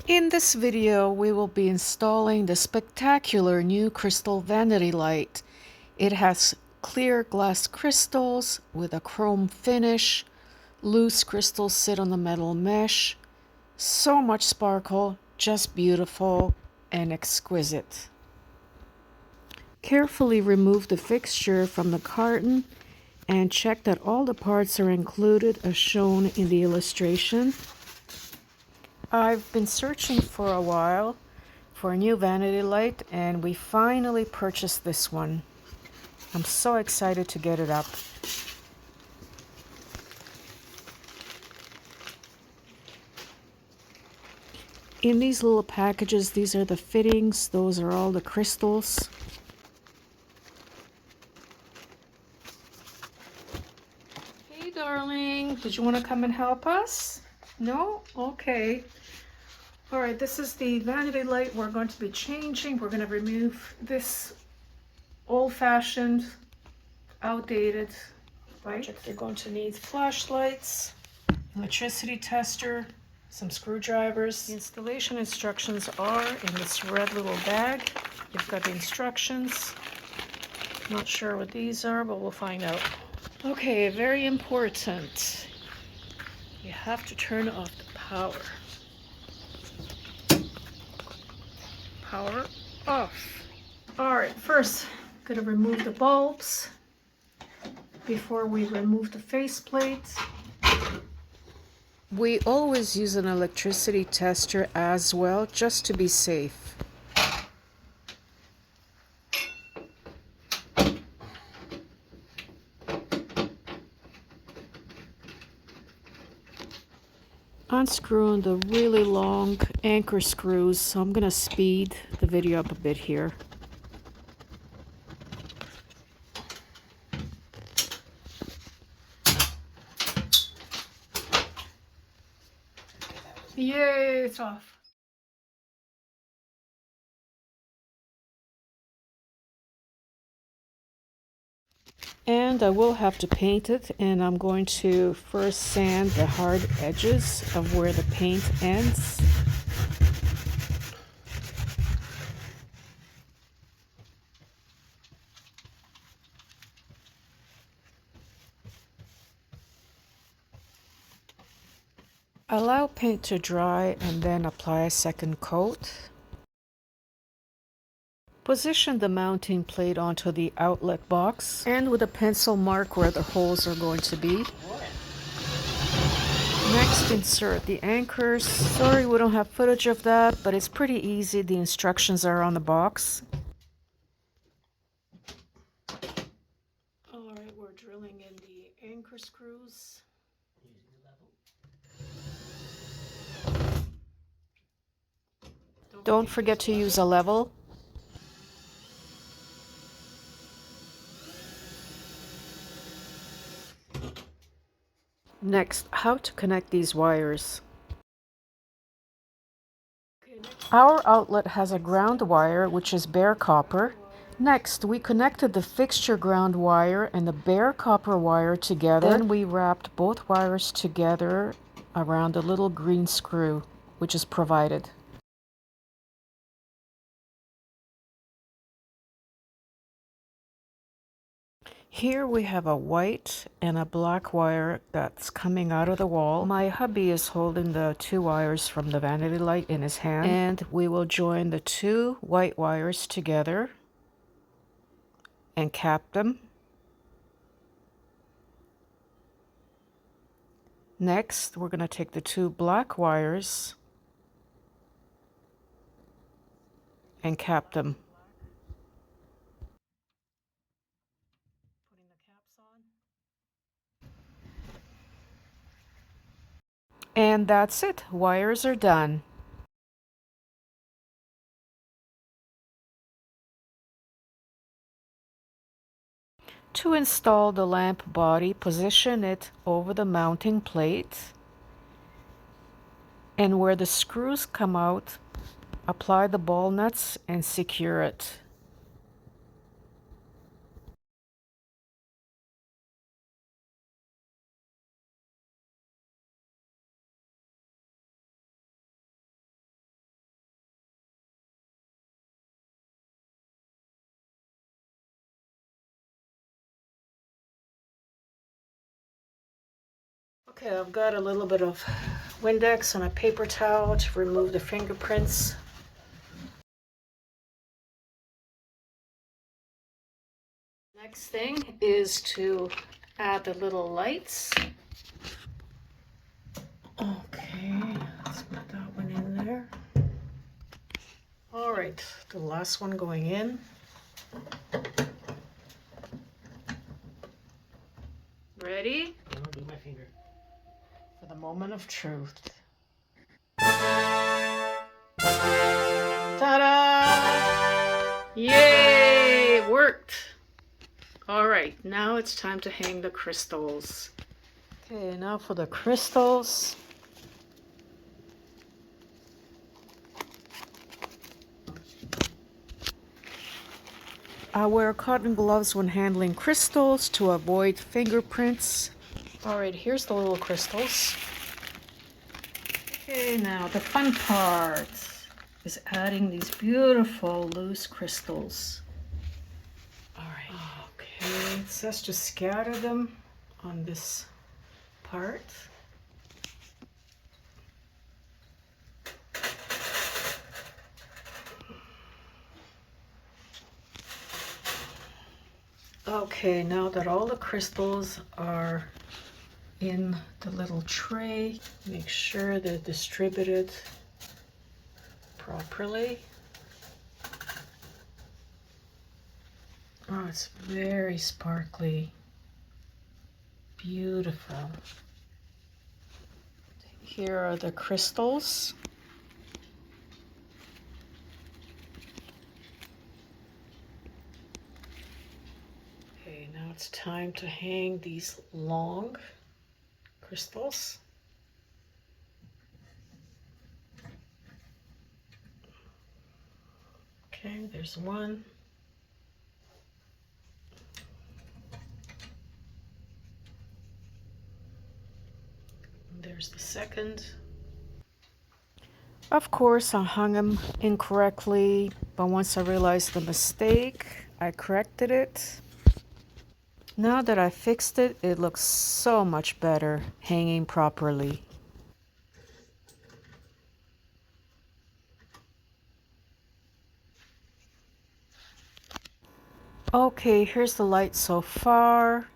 In this video, we will be installing the spectacular new crystal vanity light. It has clear glass crystals with a chrome finish. Loose crystals sit on the metal mesh. So much sparkle, just beautiful and exquisite. Carefully remove the fixture from the carton and check that all the parts are included as shown in the illustration. I've been searching for a while for a new vanity light, and we finally purchased this one. I'm so excited to get it up. In these little packages, these are the fittings. Those are all the crystals. Hey darling, did you want to come and help us? No? Okay. All right, this is the vanity light we're going to be changing. We're going to remove this old-fashioned, outdated light. You're going to need flashlights, electricity tester, some screwdrivers. The installation instructions are in this red little bag. You've got the instructions. Not sure what these are, but we'll find out. Okay, very important. You have to turn off the power. Power off. All right, first, I'm gonna remove the bulbs before we remove the faceplate. We always use an electricity tester as well, just to be safe. Unscrewing the really long anchor screws, so I'm gonna speed the video up a bit here. Yay, it's off. And I will have to paint it, and I'm going to first sand the hard edges of where the paint ends. Allow paint to dry and then apply a second coat. Position the mounting plate onto the outlet box and with a pencil mark where the holes are going to be. Next, insert the anchors. Sorry we don't have footage of that, but it's pretty easy. The instructions are on the box. Alright, we're drilling in the anchor screws. Don't forget to use a level. Next, how to connect these wires. Our outlet has a ground wire, which is bare copper. Next, we connected the fixture ground wire and the bare copper wire together. Then we wrapped both wires together around a little green screw, which is provided. Here we have a white and a black wire that's coming out of the wall. My hubby is holding the two wires from the vanity light in his hand, and we will join the two white wires together and cap them. Next, we're going to take the two black wires and cap them. Putting the caps on. And that's it. Wires are done. To install the lamp body, position it over the mounting plate, and where the screws come out, apply the ball nuts and secure it. Okay, I've got a little bit of Windex on a paper towel to remove the fingerprints. Next thing is to add the little lights. Okay, let's put that one in there. All right, the last one going in. Ready? I'm gonna do my finger. For the moment of truth. Ta-da! Yay! It worked! All right, now it's time to hang the crystals. Okay, now for the crystals. I wear cotton gloves when handling crystals to avoid fingerprints. All right, here's the little crystals. Okay, now the fun part is adding these beautiful loose crystals. All right. Okay, it says to scatter them on this part. Okay, now that all the crystals are in the little tray, make sure they're distributed properly. Oh, it's very sparkly. Beautiful. Here are the crystals. Okay, now it's time to hang these long crystals. Okay, there's one. There's the second. Of course, I hung them incorrectly, but once I realized the mistake, I corrected it. Now that I fixed it, it looks so much better hanging properly. Okay, here's the light so far.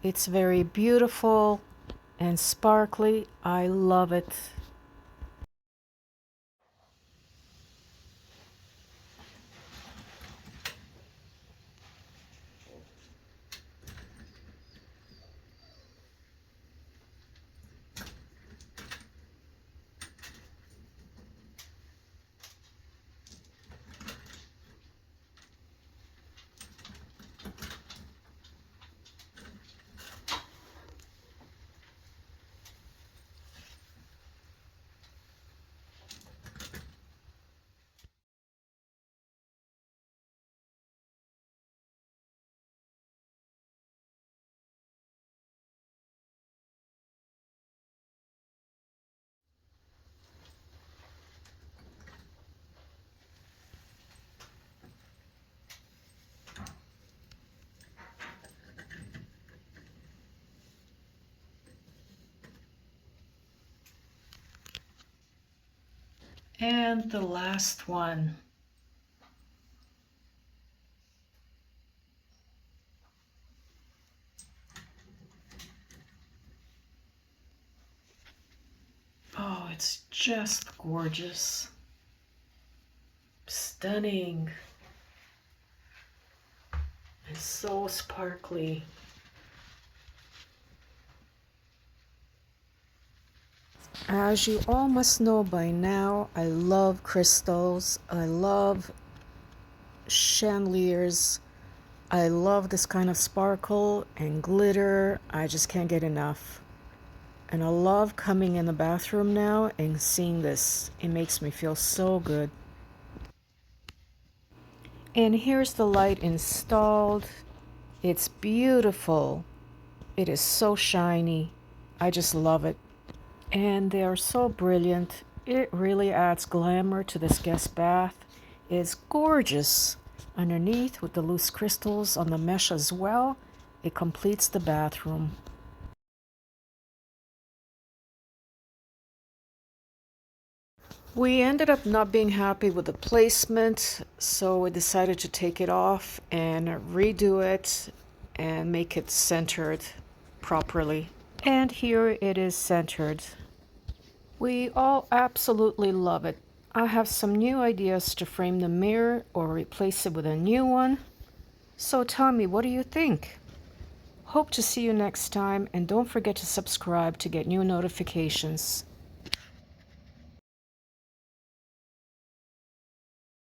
It's very beautiful and sparkly. I love it. And the last one. Oh, it's just gorgeous. Stunning. And so sparkly. As you all must know by now, I love crystals. I love chandeliers. I love this kind of sparkle and glitter. I just can't get enough. And I love coming in the bathroom now and seeing this. It makes me feel so good. And here's the light installed. It's beautiful. It is so shiny. I just love it. And they are so brilliant. It really adds glamour to this guest bath. It's gorgeous. Underneath with the loose crystals on the mesh as well, it completes the bathroom. We ended up not being happy with the placement, so we decided to take it off and redo it and make it centered properly. And here it is centered. We all absolutely love it. I have some new ideas to frame the mirror or replace it with a new one. So tell me, what do you think? Hope to see you next time, and don't forget to subscribe to get new notifications.